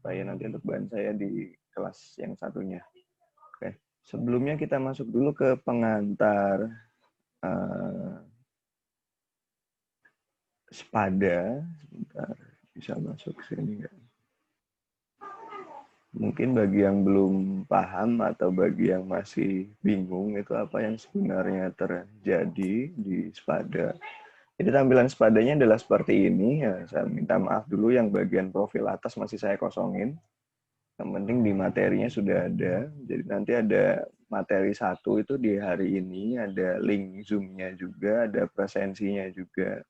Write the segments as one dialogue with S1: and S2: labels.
S1: supaya nanti untuk bahan saya di kelas yang satunya. Oke, sebelumnya kita masuk dulu ke pengantar Spada. Sebentar, bisa masuk sini nggak? Mungkin bagi yang belum paham atau bagi yang masih bingung itu apa yang sebenarnya terjadi di Spada. Jadi tampilan Spadanya adalah seperti ini. Ya, saya minta maaf dulu yang bagian profil atas masih saya kosongin. Yang penting di materinya sudah ada. Jadi nanti ada materi 1 itu di hari ini, ada link Zoom-nya juga, ada presensinya juga.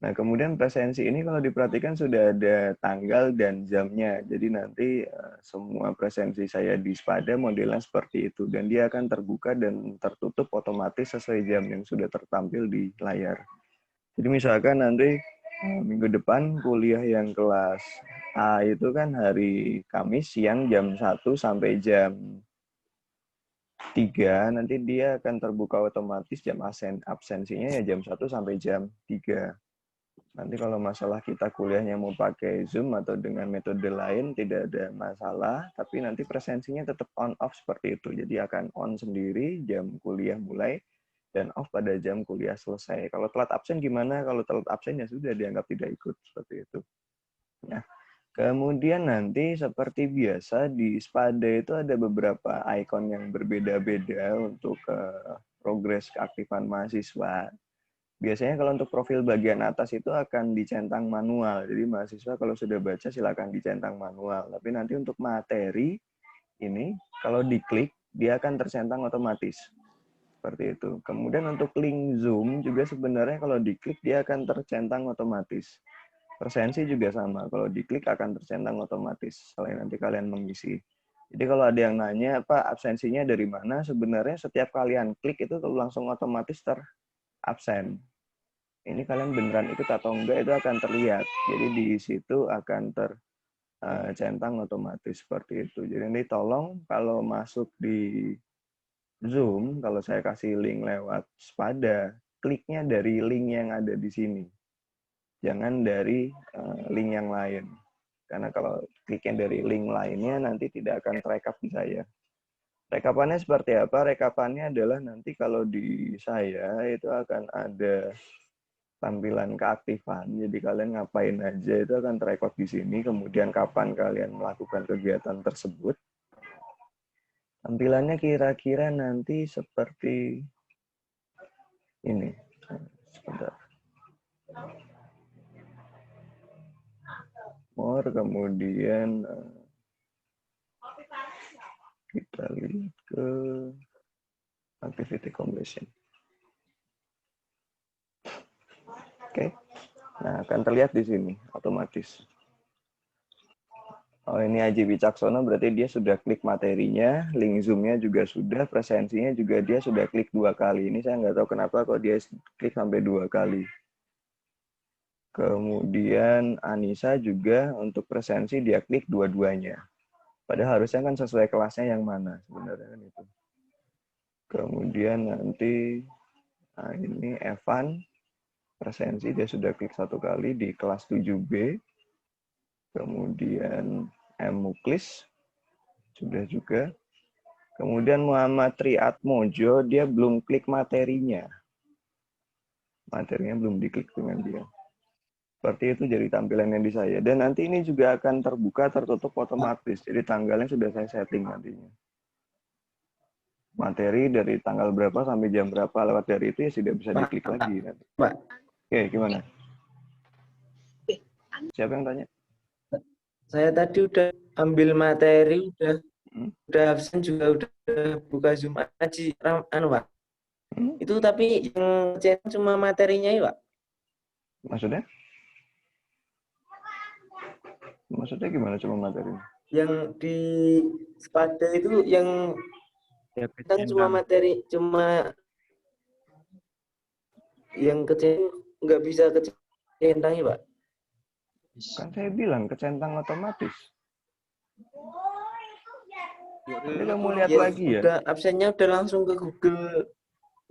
S1: Nah, kemudian presensi ini kalau diperhatikan sudah ada tanggal dan jamnya. Jadi nanti semua presensi saya di Spada modelnya seperti itu. Dan dia akan terbuka dan tertutup otomatis sesuai jam yang sudah tertampil di layar. Jadi misalkan nanti minggu depan kuliah yang kelas A itu kan hari Kamis siang jam 1 sampai jam 3. Nanti dia akan terbuka otomatis jam absensinya ya jam 1 sampai jam 3. Nanti kalau masalah kita kuliahnya mau pakai Zoom atau dengan metode lain tidak ada masalah, tapi nanti presensinya tetap on off seperti itu. Jadi akan on sendiri jam kuliah mulai dan off pada jam kuliah selesai. Kalau telat absen gimana? Kalau telat absen ya sudah dianggap tidak ikut seperti itu. Nah, kemudian nanti seperti biasa di Spada itu ada beberapa ikon yang berbeda-beda untuk progres keaktifan mahasiswa. Biasanya kalau untuk profil bagian atas itu akan dicentang manual. Jadi mahasiswa kalau sudah baca silakan dicentang manual. Tapi nanti untuk materi ini kalau diklik dia akan tercentang otomatis. Seperti itu. Kemudian untuk link Zoom juga sebenarnya kalau diklik dia akan tercentang otomatis. Presensi juga sama. Kalau diklik akan tercentang otomatis. Selain nanti kalian mengisi. Jadi kalau ada yang nanya, Pak, absensinya dari mana? Sebenarnya setiap kalian klik itu langsung otomatis absen. Ini kalian beneran ikut atau enggak itu akan terlihat. Jadi di situ akan tercentang otomatis seperti itu. Jadi ini tolong kalau masuk di Zoom, kalau saya kasih link lewat Spada, kliknya dari link yang ada di sini. Jangan dari link yang lain. Karena kalau kliknya dari link lainnya nanti tidak akan terekap di saya. Rekapannya seperti apa? Rekapannya adalah nanti kalau di saya itu akan ada tampilan keaktifan. Jadi kalian ngapain aja itu akan terekod di sini. Kemudian kapan kalian melakukan kegiatan tersebut. Tampilannya kira-kira nanti seperti ini. Sebentar. More, kemudian kita lihat ke activity completion. Oke. Nah, akan terlihat di sini otomatis. Oh, ini Aji Wicaksono berarti dia sudah klik materinya, link Zoom-nya juga sudah, presensinya juga dia sudah klik 2 kali. Ini saya nggak tahu kenapa kok dia klik sampai 2 kali. Kemudian Anissa juga untuk presensi dia klik dua-duanya. Padahal harusnya kan sesuai kelasnya yang mana sebenarnya kan itu. Kemudian nanti nah ini Evan presensi dia sudah klik 1 kali di kelas 7B. Kemudian M. Muklis sudah juga. Kemudian Muhammad Triatmojo dia belum klik materinya. Materinya belum diklik dengan dia. Seperti itu jadi tampilannya di saya. Dan nanti ini juga akan terbuka, tertutup otomatis. Jadi tanggalnya sudah saya setting nantinya. Materi dari tanggal berapa sampai jam berapa lewat dari itu ya sudah bisa diklik lagi nanti.
S2: Pak.
S1: Oke, gimana? Siapa yang tanya?
S2: Saya tadi udah ambil materi, udah absen juga, udah buka Zoom aja, Pak. Itu tapi yang cetak cuma materinya ya, Pak?
S1: Maksudnya? Maksudnya gimana cuma materinya?
S2: Yang di Spada itu yang kan cuma materi, cuma yang kecil nggak bisa kecentang ya, Pak?
S1: Kan saya bilang kecentang otomatis. Nanti kamu lihat
S2: Ya,
S1: lagi ya.
S2: udah absennya udah langsung ke Google.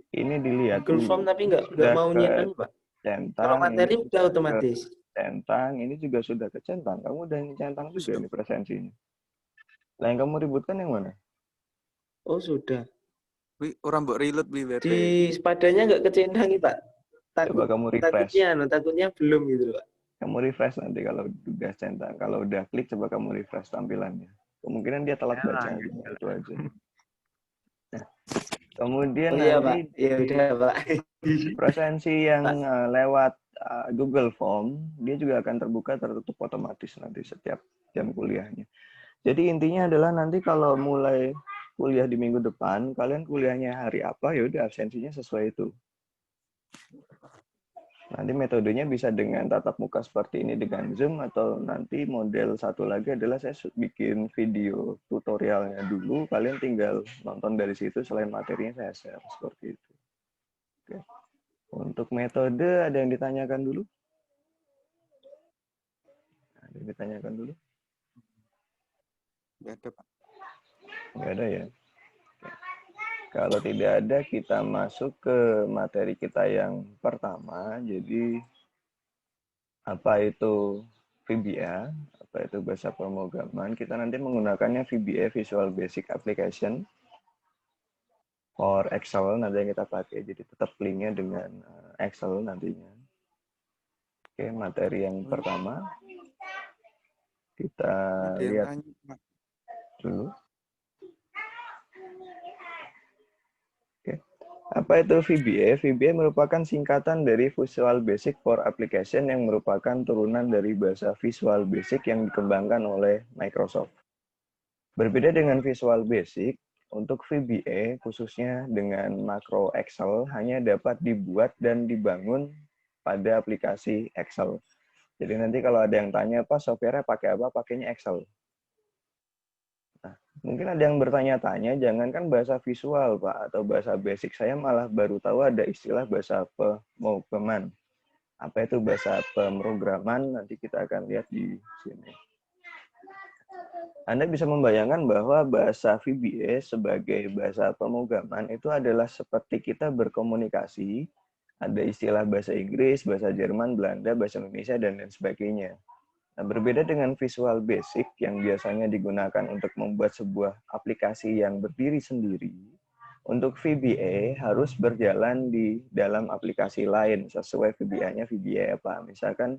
S1: Ini dilihat
S2: Google
S1: dulu.
S2: Form tapi nggak mau nyentang, Pak. Kalau
S1: Centang ini
S2: materi udah otomatis.
S1: centang, ini juga sudah kecentang. Kamu udah centang juga ini presensinya. Lah yang kamu ributkan yang mana?
S2: Oh, sudah.
S3: Orang mbok reload
S2: Di
S3: berarti.
S2: sepadanya nggak kecentang, Pak.
S1: Coba kamu refresh.
S2: Takutnya belum gitu, Pak.
S1: Kamu refresh nanti kalau udah centang. Kalau udah klik, coba kamu refresh tampilannya. Kemungkinan dia telat baca, itu aja. Nah, kemudian
S2: iya,
S1: nanti
S2: Pak. Ya udah, Pak.
S1: presensi yang lewat Google Form, dia juga akan terbuka tertutup otomatis nanti setiap jam kuliahnya. Jadi intinya adalah nanti kalau mulai kuliah di minggu depan, kalian kuliahnya hari apa, ya udah absensinya sesuai itu. Nanti metodenya bisa dengan tatap muka seperti ini dengan Zoom, atau nanti model satu lagi adalah saya bikin video tutorialnya dulu, kalian tinggal nonton dari situ, selain materinya saya share seperti itu. Oke. Untuk metode ada yang ditanyakan dulu? Ada yang ditanyakan dulu?
S3: Nggak ada, Pak.
S1: Nggak ada ya? Kalau tidak ada, kita masuk ke materi kita yang pertama. Jadi, apa itu VBA? Apa itu bahasa pemrograman? Kita nanti menggunakannya VBA, Visual Basic Application, for Excel nanti yang kita pakai. Jadi, tetap linknya dengan Excel nantinya. Oke, materi yang pertama. Kita lihat dulu. Apa itu VBA? VBA merupakan singkatan dari Visual Basic for Application yang merupakan turunan dari bahasa Visual Basic yang dikembangkan oleh Microsoft. Berbeda dengan Visual Basic, untuk VBA khususnya dengan makro Excel hanya dapat dibuat dan dibangun pada aplikasi Excel. Jadi nanti kalau ada yang tanya, Pak, software-nya pakai apa? Pakainya Excel. Mungkin ada yang bertanya-tanya, jangankan bahasa visual, Pak, atau bahasa basic. Saya malah baru tahu ada istilah bahasa pemrograman. Apa itu bahasa pemrograman? Nanti kita akan lihat di sini. Anda bisa membayangkan bahwa bahasa VBA sebagai bahasa pemrograman itu adalah seperti kita berkomunikasi. Ada istilah bahasa Inggris, bahasa Jerman, Belanda, bahasa Indonesia, dan lain sebagainya. Nah, berbeda dengan Visual Basic yang biasanya digunakan untuk membuat sebuah aplikasi yang berdiri sendiri, untuk VBA harus berjalan di dalam aplikasi lain sesuai VBA-nya VBA apa. Misalkan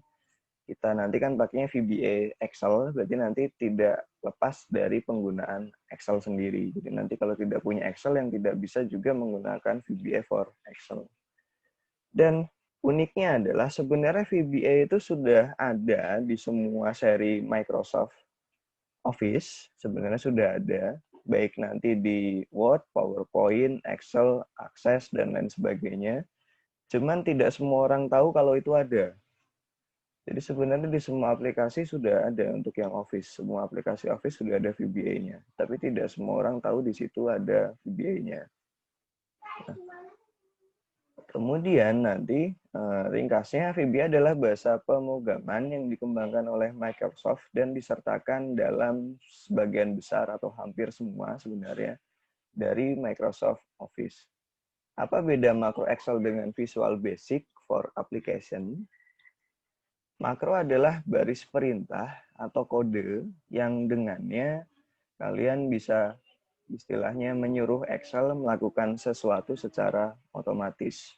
S1: kita nanti kan pakainya VBA Excel, berarti nanti tidak lepas dari penggunaan Excel sendiri. Jadi nanti kalau tidak punya Excel, yang tidak bisa juga menggunakan VBA for Excel. Dan uniknya adalah sebenarnya VBA itu sudah ada di semua seri Microsoft Office, sebenarnya sudah ada, baik nanti di Word, PowerPoint, Excel, Access, dan lain sebagainya. Cuman tidak semua orang tahu kalau itu ada. Jadi sebenarnya di semua aplikasi sudah ada untuk yang Office. Semua aplikasi Office sudah ada VBA-nya. Tapi tidak semua orang tahu di situ ada VBA-nya. Nah, kemudian nanti ringkasnya VBA adalah bahasa pemrograman yang dikembangkan oleh Microsoft dan disertakan dalam sebagian besar atau hampir semua sebenarnya dari Microsoft Office. Apa beda makro Excel dengan Visual Basic for Application? Makro adalah baris perintah atau kode yang dengannya kalian bisa istilahnya menyuruh Excel melakukan sesuatu secara otomatis.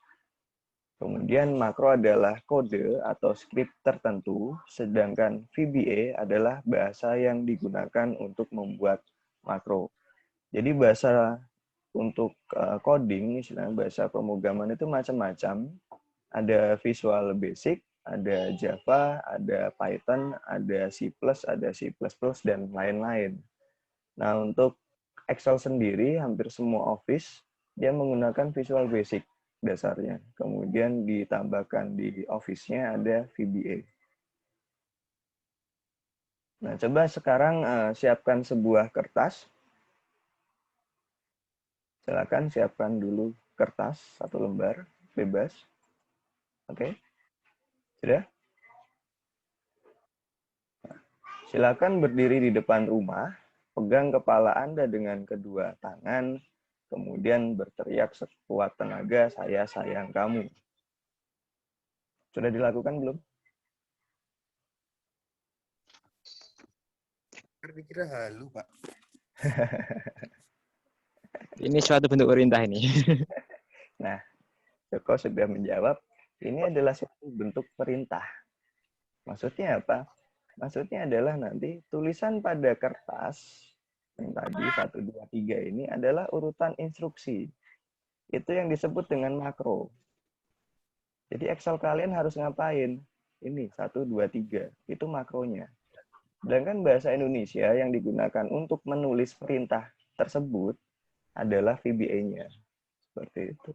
S1: Kemudian makro adalah kode atau script tertentu, sedangkan VBA adalah bahasa yang digunakan untuk membuat makro. Jadi bahasa untuk coding, istilahnya bahasa pemrograman itu macam-macam. Ada Visual Basic, ada Java, ada Python, ada C++, ada C++, dan lain-lain. Nah, untuk Excel sendiri, hampir semua Office, dia menggunakan Visual Basic dasarnya. Kemudian ditambahkan di Office-nya ada VBA. Nah, coba sekarang siapkan sebuah kertas. Silakan siapkan dulu kertas, 1 lembar, bebas. Oke. Sudah? Nah, silakan berdiri di depan rumah, pegang kepala Anda dengan kedua tangan, kemudian berteriak sekuat tenaga, "Saya sayang kamu." Sudah dilakukan belum?
S4: dikira halu, Pak.
S5: Ini suatu bentuk perintah ini.
S1: Nah, Joko sudah menjawab, ini adalah suatu bentuk perintah. Maksudnya apa? Maksudnya adalah nanti tulisan pada kertas yang tadi 1, 2, 3 ini adalah urutan instruksi. Itu yang disebut dengan makro. Jadi Excel kalian harus ngapain? Ini 1, 2, 3. Itu makronya. Sedangkan bahasa Indonesia yang digunakan untuk menulis perintah tersebut adalah VBA-nya. Seperti itu.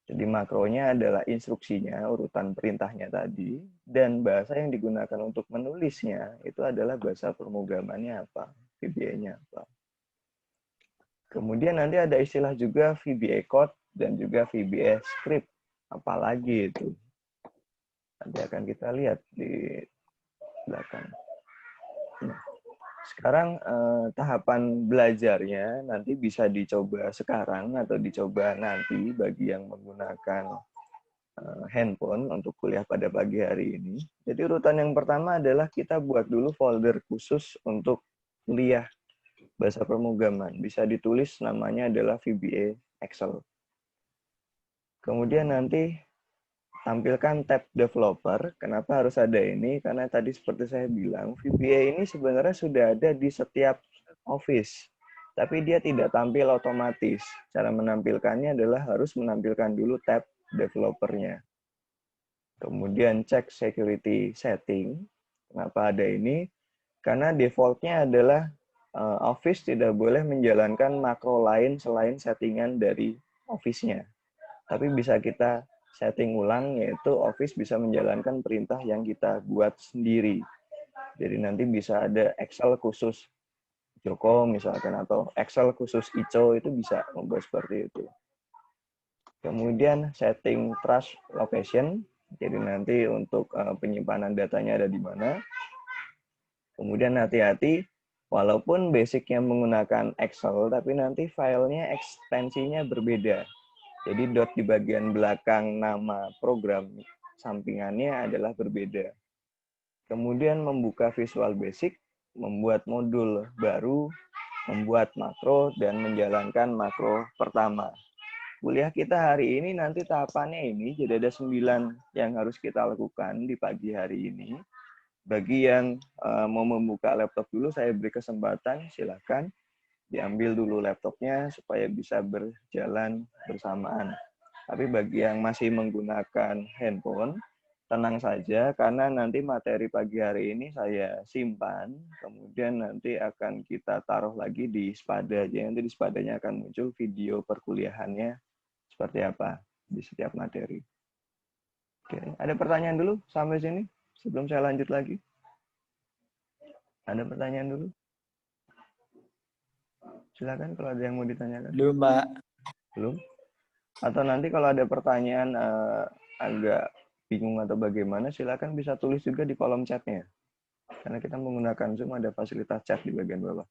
S1: Jadi makronya adalah instruksinya, urutan perintahnya tadi, dan bahasa yang digunakan untuk menulisnya itu adalah bahasa pemrogramannya apa, VBA-nya apa. Kemudian nanti ada istilah juga VBA code dan juga VBA script. Apalagi itu. Nanti akan kita lihat di belakang. Nah, sekarang tahapan belajarnya nanti bisa dicoba sekarang atau dicoba nanti bagi yang menggunakan handphone untuk kuliah pada pagi hari ini. Jadi urutan yang pertama adalah kita buat dulu folder khusus untuk kuliah bahasa pemrograman. Bisa ditulis namanya adalah VBA Excel. Kemudian nanti tampilkan tab developer. Kenapa harus ada ini? Karena tadi seperti saya bilang, VBA ini sebenarnya sudah ada di setiap Office. Tapi dia tidak tampil otomatis. Cara menampilkannya adalah harus menampilkan dulu tab developernya. Kemudian cek security setting. Kenapa ada ini? Karena defaultnya adalah Office tidak boleh menjalankan makro lain selain settingan dari Office-nya. Tapi bisa kita setting ulang, yaitu Office bisa menjalankan perintah yang kita buat sendiri. Jadi nanti bisa ada Excel khusus Joko misalkan, atau Excel khusus Ico, itu bisa membuat seperti itu. Kemudian setting trash location, jadi nanti untuk penyimpanan datanya ada di mana. Kemudian hati-hati, walaupun basicnya menggunakan Excel, tapi nanti filenya ekstensinya berbeda. Jadi dot di bagian belakang nama program sampingannya adalah berbeda. Kemudian membuka Visual Basic, membuat modul baru, membuat makro, dan menjalankan makro pertama. Kuliah kita hari ini nanti tahapannya ini, jadi ada 9 yang harus kita lakukan di pagi hari ini. Bagi yang mau membuka laptop dulu, saya beri kesempatan, silakan. Diambil dulu laptopnya supaya bisa berjalan bersamaan. Tapi bagi yang masih menggunakan handphone, tenang saja karena nanti materi pagi hari ini saya simpan, kemudian nanti akan kita taruh lagi di Spada. Jadi nanti di Spadanya akan muncul video perkuliahannya seperti apa di setiap materi. Oke, ada pertanyaan dulu sampai sini sebelum saya lanjut lagi? Ada pertanyaan dulu? Silakan kalau ada yang mau ditanyakan.
S2: Belum, Pak.
S1: Belum? Atau nanti kalau ada pertanyaan agak bingung atau bagaimana, silakan bisa tulis juga di kolom chatnya. Karena kita menggunakan Zoom, ada fasilitas chat di bagian bawah.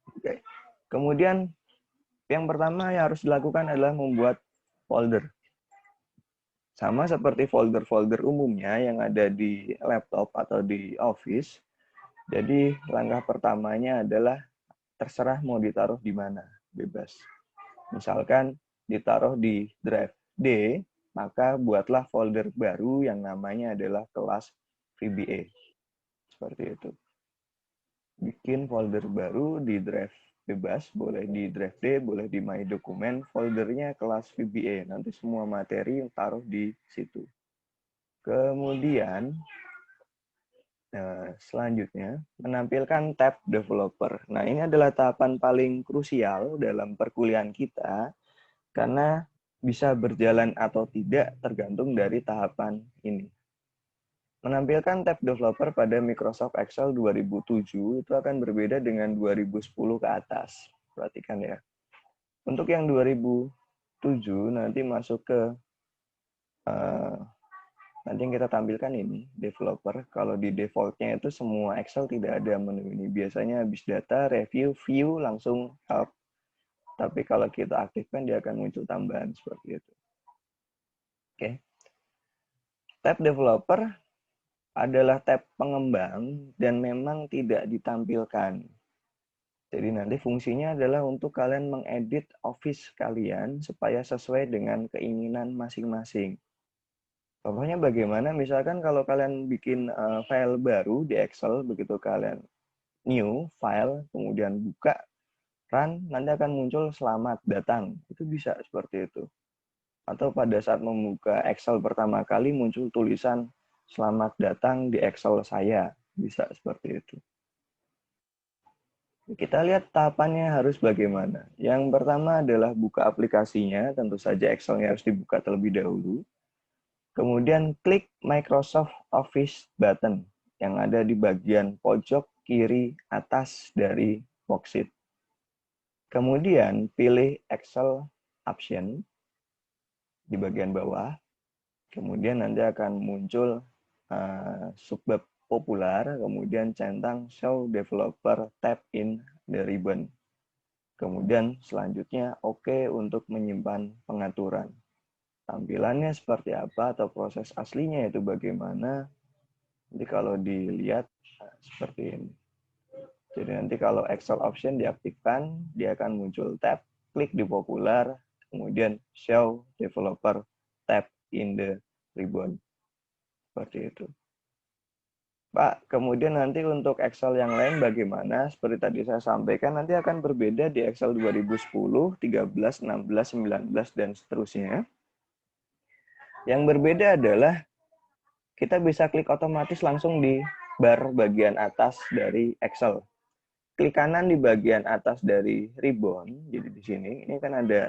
S1: Oke. Kemudian yang pertama yang harus dilakukan adalah membuat folder. Sama seperti folder-folder umumnya yang ada di laptop atau di Office. Jadi langkah pertamanya adalah terserah mau ditaruh di mana, bebas. Misalkan ditaruh di drive D, maka buatlah folder baru yang namanya adalah kelas VBA. Seperti itu. Bikin folder baru di drive bebas, boleh di drive D, boleh di My Dokumen, foldernya kelas VBA. Nanti semua materi yang taruh di situ. Kemudian selanjutnya, menampilkan tab developer. Nah, ini adalah tahapan paling krusial dalam perkuliahan kita, karena bisa berjalan atau tidak tergantung dari tahapan ini. Menampilkan tab developer pada Microsoft Excel 2007 itu akan berbeda dengan 2010 ke atas. Perhatikan ya. Untuk yang 2007 nanti masuk ke nanti yang kita tampilkan ini, developer. Kalau di defaultnya itu semua Excel tidak ada menu ini. Biasanya habis data, review, view, langsung help. Tapi kalau kita aktifkan, dia akan muncul tambahan seperti itu. Oke. Tab developer adalah tab pengembang dan memang tidak ditampilkan. Jadi nanti fungsinya adalah untuk kalian mengedit Office kalian supaya sesuai dengan keinginan masing-masing. Contohnya bagaimana? Misalkan kalau kalian bikin file baru di Excel, begitu kalian new file, kemudian buka, run, nanti akan muncul selamat datang. Itu bisa seperti itu. Atau pada saat membuka Excel pertama kali muncul tulisan selamat datang di Excel saya. Bisa seperti itu. Kita lihat tahapannya harus bagaimana. Yang pertama adalah buka aplikasinya, tentu saja Excel-nya harus dibuka terlebih dahulu. Kemudian klik Microsoft Office button yang ada di bagian pojok kiri atas dari worksheet. Kemudian pilih Excel Option di bagian bawah. Kemudian nanti akan muncul subbab populer, kemudian centang Show Developer Tab in the Ribbon. Kemudian selanjutnya OK untuk menyimpan pengaturan. Tampilannya seperti apa atau proses aslinya itu bagaimana? Nanti kalau dilihat seperti ini. Jadi nanti kalau Excel Option diaktifkan, dia akan muncul tab, klik di populer, kemudian Show Developer Tab in the Ribbon. Seperti itu. Pak, kemudian nanti untuk Excel yang lain bagaimana? Seperti tadi saya sampaikan, nanti akan berbeda di Excel 2010, 13, 16, 19, dan seterusnya. Yang berbeda adalah kita bisa klik otomatis langsung di bar bagian atas dari Excel. Klik kanan di bagian atas dari ribbon, jadi di sini, ini kan ada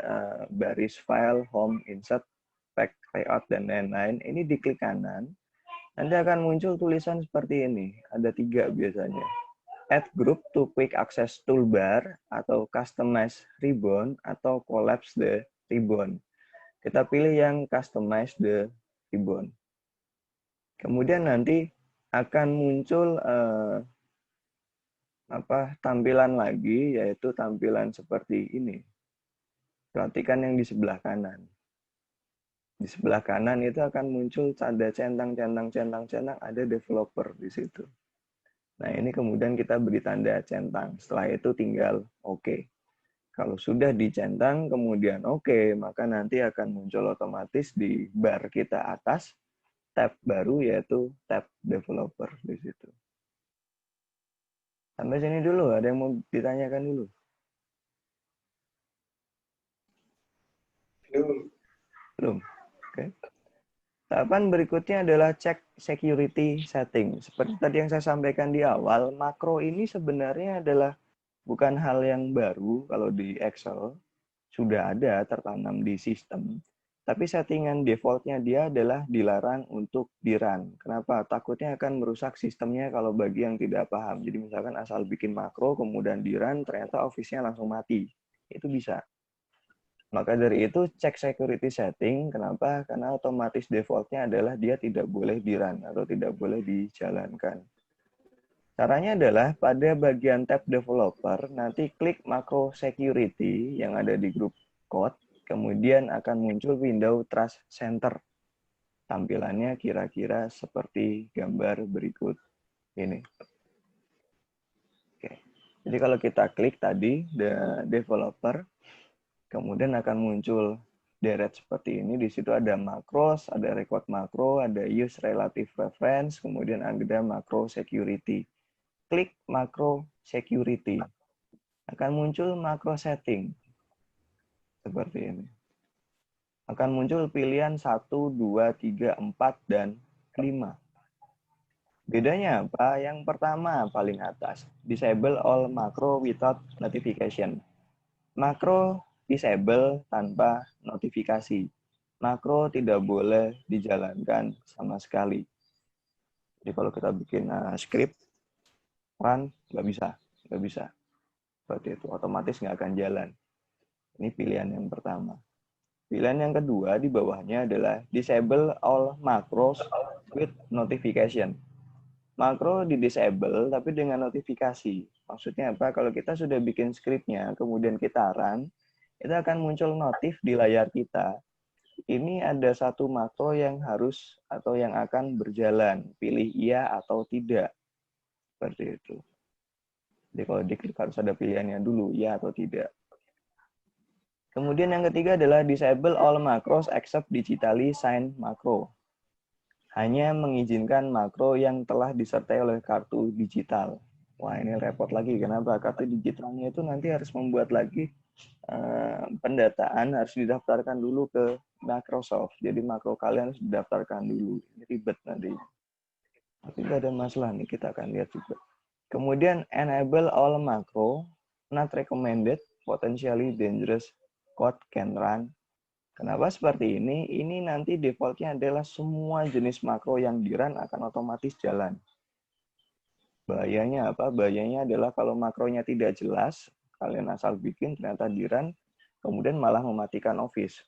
S1: baris file, home, insert, pack, layout, dan lain-lain. Ini diklik kanan. Nanti akan muncul tulisan seperti ini. Ada 3 biasanya. Add group to quick access toolbar, atau customize ribbon, atau collapse the ribbon. Kita pilih yang customize the ribbon. Kemudian nanti akan muncul tampilan lagi, yaitu tampilan seperti ini. Perhatikan yang di sebelah kanan. Di sebelah kanan itu akan muncul ada centang, ada developer di situ. Nah, ini kemudian kita beri tanda centang. Setelah itu tinggal OK. Kalau sudah dicentang, kemudian OK, maka nanti akan muncul otomatis di bar kita atas, tab baru yaitu tab developer di situ. Sampai sini dulu, ada yang mau ditanyakan dulu? Belum. Oke. Tahapan berikutnya adalah cek security setting. Seperti tadi yang saya sampaikan di awal, makro ini sebenarnya adalah bukan hal yang baru kalau di Excel. Sudah ada tertanam di sistem. Tapi settingan defaultnya dia adalah dilarang untuk di-run. Kenapa? Takutnya akan merusak sistemnya kalau bagi yang tidak paham. Jadi misalkan asal bikin makro, kemudian di-run, ternyata Office-nya langsung mati. Itu bisa. Maka dari itu cek security setting. Kenapa? Karena otomatis defaultnya adalah dia tidak boleh di-run atau tidak boleh dijalankan. Caranya adalah pada bagian tab developer, nanti klik makro security yang ada di grup code, kemudian akan muncul window Trust Center. Tampilannya kira-kira seperti gambar berikut ini. Oke. Jadi kalau kita klik tadi, the developer, kemudian akan muncul deret seperti ini. Di situ ada macros, ada record makro, ada use relative reference, kemudian ada makro security. Klik makro security. Akan muncul makro setting. Seperti ini. Akan muncul pilihan 1, 2, 3, 4, dan 5. Bedanya apa? Yang pertama paling atas. Disable all macro without notification. Makro disable tanpa notifikasi. Makro tidak boleh dijalankan sama sekali. Jadi kalau kita bikin script, run, nggak bisa. Seperti itu, otomatis nggak akan jalan. Ini pilihan yang pertama. Pilihan yang kedua di bawahnya adalah disable all macros with notification. Makro di-disable tapi dengan notifikasi. Maksudnya apa? Kalau kita sudah bikin scriptnya, kemudian kita run, itu akan muncul notif di layar kita. ini ada satu makro yang harus atau yang akan berjalan. Pilih iya atau tidak. Seperti itu. Jadi kalau diklik harus ada pilihannya dulu, iya atau tidak. Kemudian yang ketiga adalah disable all macros except digitally signed macro. Hanya mengizinkan makro yang telah disertai oleh kartu digital. Wah, ini repot lagi. Kenapa? Kartu digitalnya itu nanti harus membuat lagi pendataan, harus didaftarkan dulu ke Microsoft. Jadi makro kalian harus didaftarkan dulu. Ini ribet nanti. Tapi nggak ada masalah nih, kita akan lihat juga. Kemudian enable all macro, not recommended, potentially dangerous code can run. Kenapa seperti ini? Ini nanti defaultnya adalah semua jenis makro yang di-run akan otomatis jalan. Bahayanya apa? Bahayanya adalah kalau makronya tidak jelas, kalian asal bikin ternyata di-run, kemudian malah mematikan Office.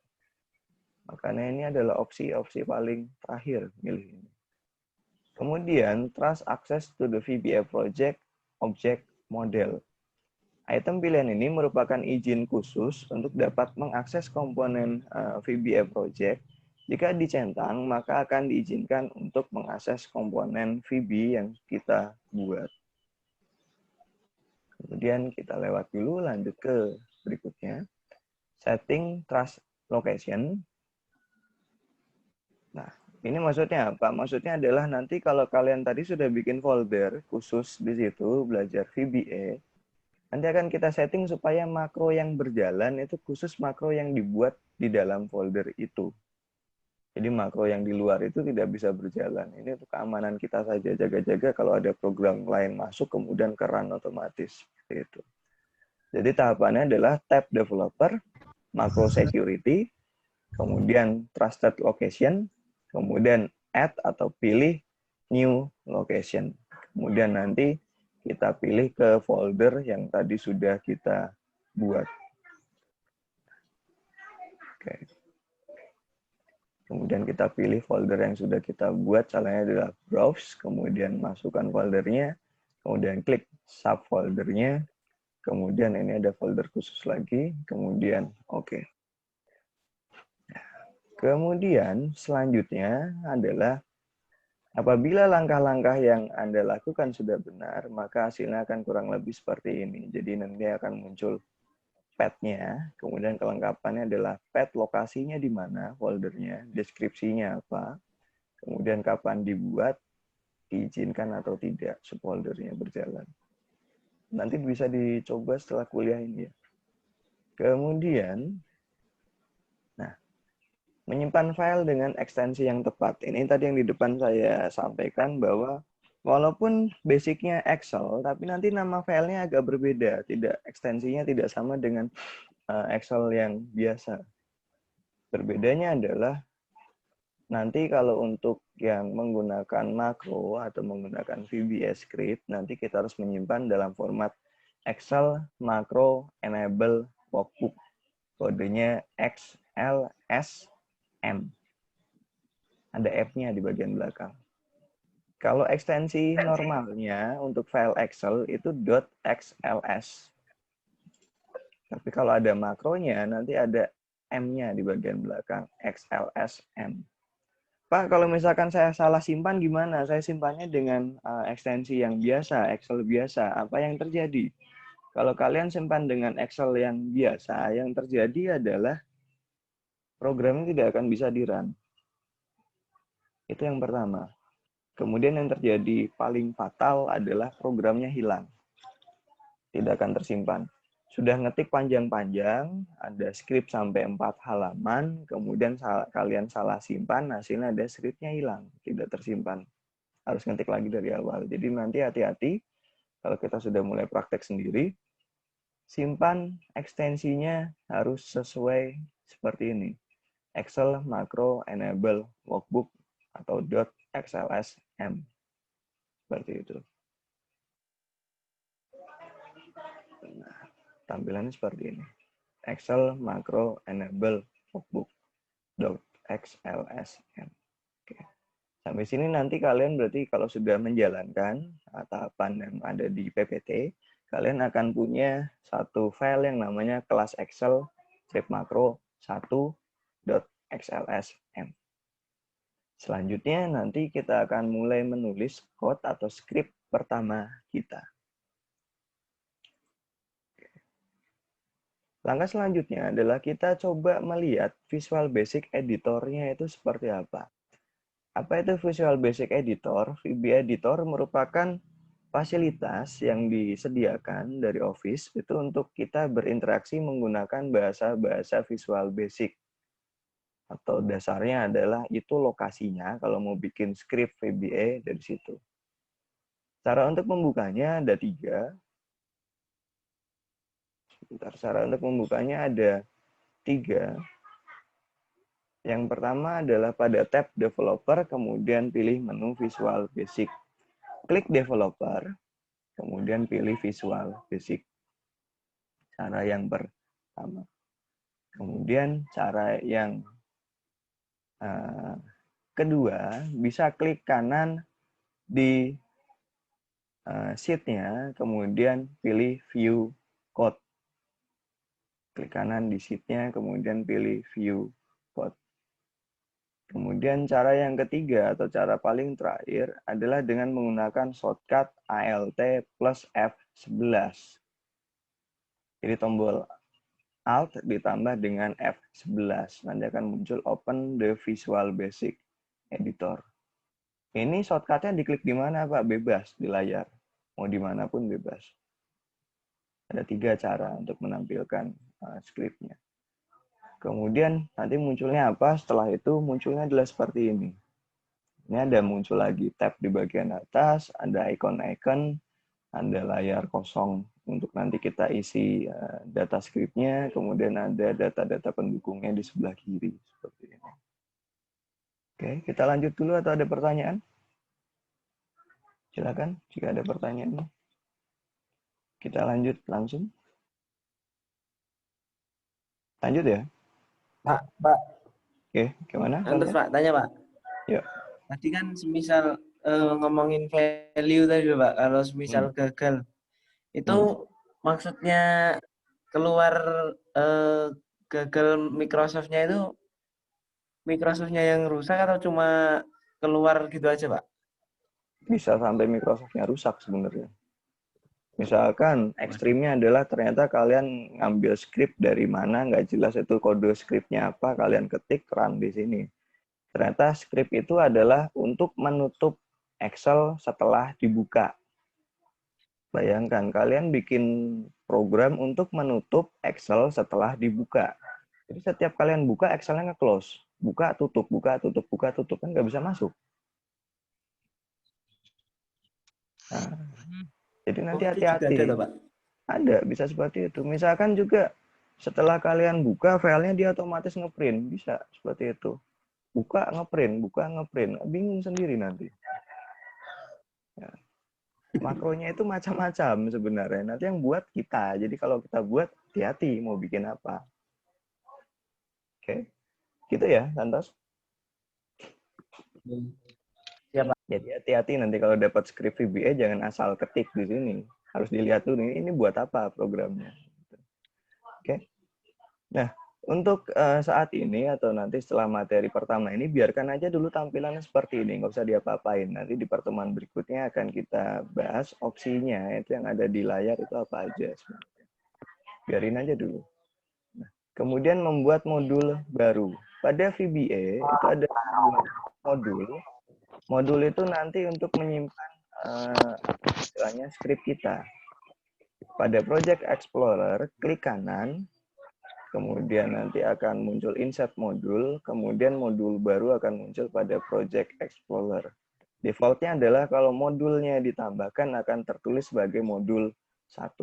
S1: Makanya ini adalah opsi paling terakhir milih ini. Kemudian, trust access to the VBA project object model. Item pilihan ini merupakan izin khusus untuk dapat mengakses komponen VBA project. Jika dicentang, maka akan diizinkan untuk mengakses komponen VB yang kita buat. Kemudian kita lewat dulu, lanjut ke berikutnya. Setting trust location. Nah, ini maksudnya apa? Maksudnya adalah nanti kalau kalian tadi sudah bikin folder khusus di situ, belajar VBA, nanti akan kita setting supaya makro yang berjalan itu khusus makro yang dibuat di dalam folder itu. Jadi makro yang di luar itu tidak bisa berjalan. Ini untuk keamanan kita saja, jaga-jaga kalau ada program lain masuk kemudian ke run otomatis. Gitu. Jadi tahapannya adalah tab developer, macro security, kemudian trusted location, kemudian add atau pilih new location. Kemudian nanti kita pilih ke folder yang tadi sudah kita buat. Oke. Kemudian kita pilih folder yang sudah kita buat, caranya adalah browse, kemudian masukkan foldernya, kemudian klik subfoldernya, kemudian ini ada folder khusus lagi, kemudian oke. Kemudian selanjutnya adalah apabila langkah-langkah yang Anda lakukan sudah benar, maka hasilnya akan kurang lebih seperti ini. Jadi nanti akan muncul path-nya, kemudian kelengkapannya adalah path lokasinya di mana, foldernya, deskripsinya apa, kemudian kapan dibuat, diizinkan atau tidak subfoldernya berjalan. Nanti bisa dicoba setelah kuliah ini ya. Kemudian, menyimpan file dengan ekstensi yang tepat. Ini tadi yang di depan saya sampaikan bahwa walaupun basicnya Excel, tapi nanti nama filenya agak berbeda. Ekstensinya tidak sama dengan Excel yang biasa. Berbedanya adalah nanti kalau untuk yang menggunakan makro atau menggunakan VBA script, nanti kita harus menyimpan dalam format Excel Macro Enable Workbook. Kodenya XLS M. Ada F-nya di bagian belakang. Kalau ekstensi normalnya untuk file Excel itu .xls. Tapi kalau ada makronya nanti ada M-nya di bagian belakang, XLSM. Pak, kalau misalkan saya salah simpan gimana? Saya simpannya dengan ekstensi yang biasa, Excel biasa. Apa yang terjadi? Kalau kalian simpan dengan Excel yang biasa, yang terjadi adalah programnya tidak akan bisa di-run. Itu yang pertama. Kemudian yang terjadi paling fatal adalah programnya hilang. Tidak akan tersimpan. Sudah ngetik panjang-panjang, ada skrip sampai 4 halaman, kemudian kalian salah simpan, hasilnya ada skripnya hilang, tidak tersimpan. Harus ngetik lagi dari awal. Jadi nanti hati-hati, kalau kita sudah mulai praktek sendiri, simpan ekstensinya harus sesuai seperti ini. Excel Macro Enable Workbook atau .xlsm. Seperti itu. Nah, tampilannya seperti ini. Excel Macro Enable Workbook .xlsm. Oke. Sampai sini nanti kalian berarti kalau sudah menjalankan tahapan yang ada di PPT, kalian akan punya satu file yang namanya kelas Excel script macro 1 XLSM. Selanjutnya nanti kita akan mulai menulis code atau script pertama kita. Langkah selanjutnya adalah kita coba melihat Visual Basic Editor-nya itu seperti apa. Apa itu Visual Basic Editor? VB Editor merupakan fasilitas yang disediakan dari Office itu untuk kita berinteraksi menggunakan bahasa-bahasa Visual Basic. Atau dasarnya adalah itu lokasinya kalau mau bikin script VBA dari situ. Cara untuk membukanya ada 3. Cara untuk membukanya ada 3. Yang pertama adalah pada tab Developer, kemudian pilih menu Visual Basic. Klik Developer, kemudian pilih Visual Basic. Cara yang pertama. Kemudian cara yang kedua, bisa klik kanan di sheet-nya, kemudian pilih View Code. Klik kanan di sheet-nya, kemudian pilih View Code. Kemudian cara yang ketiga atau cara paling terakhir adalah dengan menggunakan shortcut Alt plus F11. Jadi tombol Alt ditambah dengan F11. Nanti akan muncul Open the Visual Basic Editor. Ini shortcut-nya diklik di mana, Pak? Bebas di layar. Mau dimanapun bebas. Ada 3 cara untuk menampilkan script-nya. Kemudian nanti munculnya apa? Setelah itu munculnya adalah seperti ini. Ini ada muncul lagi tab di bagian atas, ada icon-icon, ada layar kosong untuk nanti kita isi data script-nya, kemudian ada data-data pendukungnya di sebelah kiri. Seperti ini. Oke, kita lanjut dulu atau ada pertanyaan? Silakan, jika ada pertanyaan. Kita lanjut langsung. Lanjut ya?
S2: Pak.
S1: Oke, gimana?
S2: Lanjut, Pak, tanya, Pak.
S1: Ya.
S2: Tadi kan semisal ngomongin value tadi, Pak, kalau semisal gagal. Itu maksudnya keluar gagal Microsoft-nya itu Microsoft-nya yang rusak atau cuma keluar gitu aja, Pak?
S1: Bisa sampai Microsoft-nya rusak sebenarnya. Misalkan ekstrimnya adalah ternyata kalian ngambil script dari mana, nggak jelas itu kode scriptnya apa, kalian ketik run di sini. Ternyata script itu adalah untuk menutup Excel setelah dibuka. Bayangkan, kalian bikin program untuk menutup Excel setelah dibuka. Jadi setiap kalian buka, Excel-nya nge-close. Buka, tutup, buka, tutup, buka, tutup. Kan nggak bisa masuk. Nah, jadi nanti hati-hati. Ada, bisa seperti itu. Misalkan juga setelah kalian buka, filenya dia otomatis ngeprint. Bisa seperti itu. Buka, ngeprint. Buka, ngeprint. Bingung sendiri nanti. Ya. Makronya itu macam-macam sebenarnya. Nanti yang buat kita. Jadi kalau kita buat, hati-hati mau bikin apa. Oke. Gitu ya, Santos? Jadi hati-hati nanti kalau dapat script VBA jangan asal ketik di sini. Harus dilihat dulu ini buat apa programnya. Oke. Nah, untuk saat ini atau nanti setelah materi pertama ini biarkan aja dulu tampilannya seperti ini, nggak usah diapa-apain. Nanti di pertemuan berikutnya akan kita bahas opsinya itu yang ada di layar itu apa aja sebenarnya. Biarin aja dulu. Nah, kemudian membuat modul baru. Pada VBA itu ada modul. Modul itu nanti untuk menyimpan istilahnya script kita. Pada Project Explorer, klik kanan, kemudian nanti akan muncul insert modul, kemudian modul baru akan muncul pada Project Explorer. Defaultnya adalah kalau modulnya ditambahkan akan tertulis sebagai modul 1.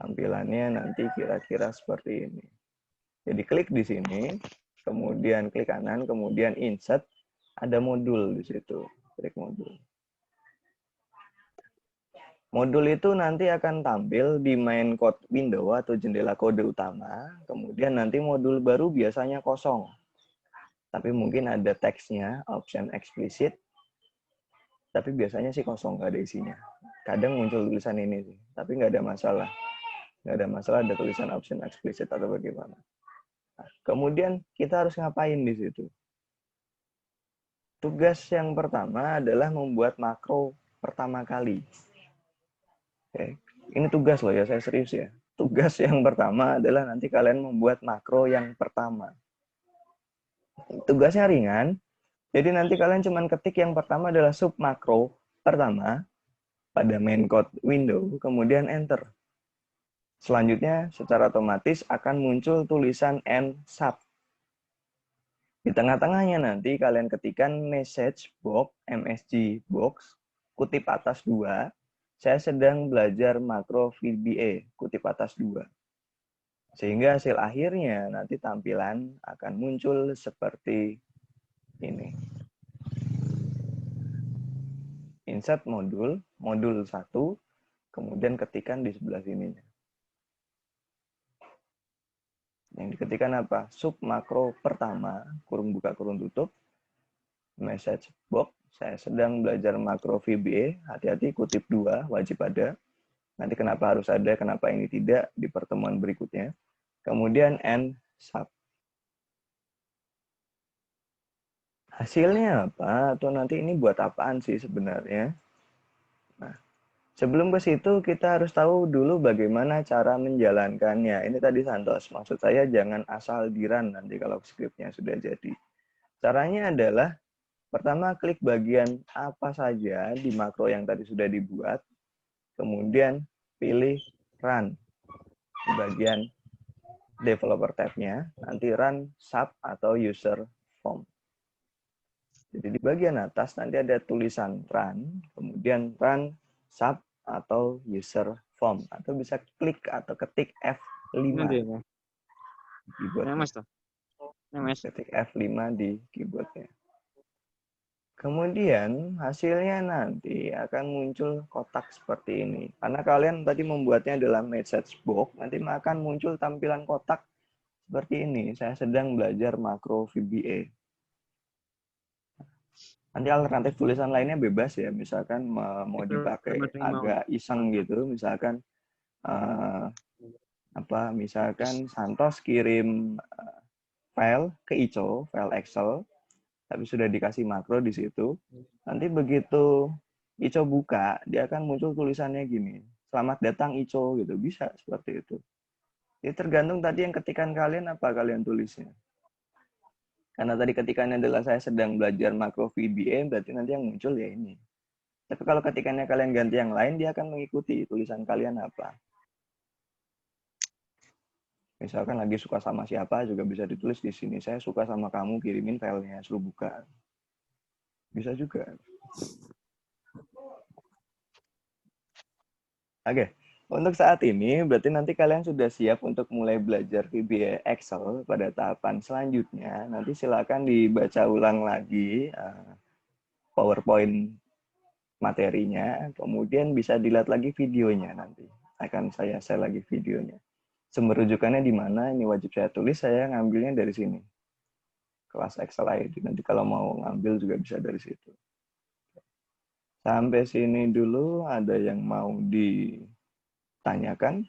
S1: Tampilannya nanti kira-kira seperti ini. Jadi klik di sini, kemudian klik kanan, kemudian insert, ada modul di situ. Klik modul. Modul itu nanti akan tampil di main code window atau jendela kode utama. Kemudian nanti modul baru biasanya kosong. Tapi mungkin ada teksnya, option explicit. Tapi biasanya sih kosong, nggak ada isinya. Kadang muncul tulisan ini sih, tapi nggak ada masalah. Nggak ada masalah ada tulisan option explicit atau bagaimana. Nah, kemudian kita harus ngapain di situ? Tugas yang pertama adalah membuat makro pertama kali. Oke. Ini tugas loh ya, saya serius ya. Tugas yang pertama adalah nanti kalian membuat makro yang pertama. Tugasnya ringan, jadi nanti kalian cuman ketik yang pertama adalah sub makro pertama pada main code window, kemudian enter. Selanjutnya secara otomatis akan muncul tulisan end sub. Di tengah-tengahnya nanti kalian ketikkan message box, MSG box, kutip atas 2, saya sedang belajar makro VBA, kutip atas 2. Sehingga hasil akhirnya nanti tampilan akan muncul seperti ini. Insert modul, modul 1, kemudian ketikkan di sebelah sininya. Yang diketikkan apa? Sub makro pertama, kurung buka kurung tutup, message box, saya sedang belajar makro VBA, hati-hati kutip 2, wajib ada. Nanti kenapa harus ada, kenapa ini tidak, di pertemuan berikutnya. Kemudian end sub. Hasilnya apa? Atau nanti ini buat apaan sih sebenarnya? Nah, sebelum ke situ kita harus tahu dulu bagaimana cara menjalankannya. Ini tadi Santos, maksud saya jangan asal di-run nanti kalau skripnya sudah jadi. Caranya adalah pertama klik bagian apa saja di makro yang tadi sudah dibuat, kemudian pilih run di bagian developer tab-nya, nanti run sub atau user form. Jadi di bagian atas nanti ada tulisan run, kemudian run sub atau user form, atau bisa klik atau ketik F5
S5: Nanti ya.
S1: di
S5: Yang
S1: keyboardnya.
S5: Mas toh. Yang Mas.
S1: Ketik F5 di keyboardnya. Kemudian hasilnya nanti akan muncul kotak seperti ini. Karena kalian tadi membuatnya dalam message box, nanti akan muncul tampilan kotak seperti ini. Saya sedang belajar makro VBA. Nanti alternatif tulisan lainnya bebas ya, misalkan mau dipakai agak iseng gitu, misalkan misalkan Santos kirim file ke Ico, file Excel, tapi sudah dikasih makro di situ. Nanti begitu Ico buka, dia akan muncul tulisannya gini, selamat datang Ico gitu, bisa seperti itu. Jadi tergantung tadi yang ketikan kalian apa kalian tulisnya. Karena tadi ketikannya adalah saya sedang belajar makro VBA, berarti nanti yang muncul ya ini. Tapi kalau ketikannya kalian ganti yang lain, dia akan mengikuti tulisan kalian apa. Misalkan lagi suka sama siapa, juga bisa ditulis di sini. Saya suka sama kamu, kirimin filenya, suruh buka. Bisa juga. Oke. Untuk saat ini, berarti nanti kalian sudah siap untuk mulai belajar VBA Excel pada tahapan selanjutnya. Nanti silakan dibaca ulang lagi PowerPoint materinya, kemudian bisa dilihat lagi videonya nanti. Akan saya share lagi videonya. Sumber rujukannya di mana, ini wajib saya tulis, saya ngambilnya dari sini. Kelas Excel ID, nanti kalau mau ngambil juga bisa dari situ. Sampai sini dulu, ada yang mau ditanyakan?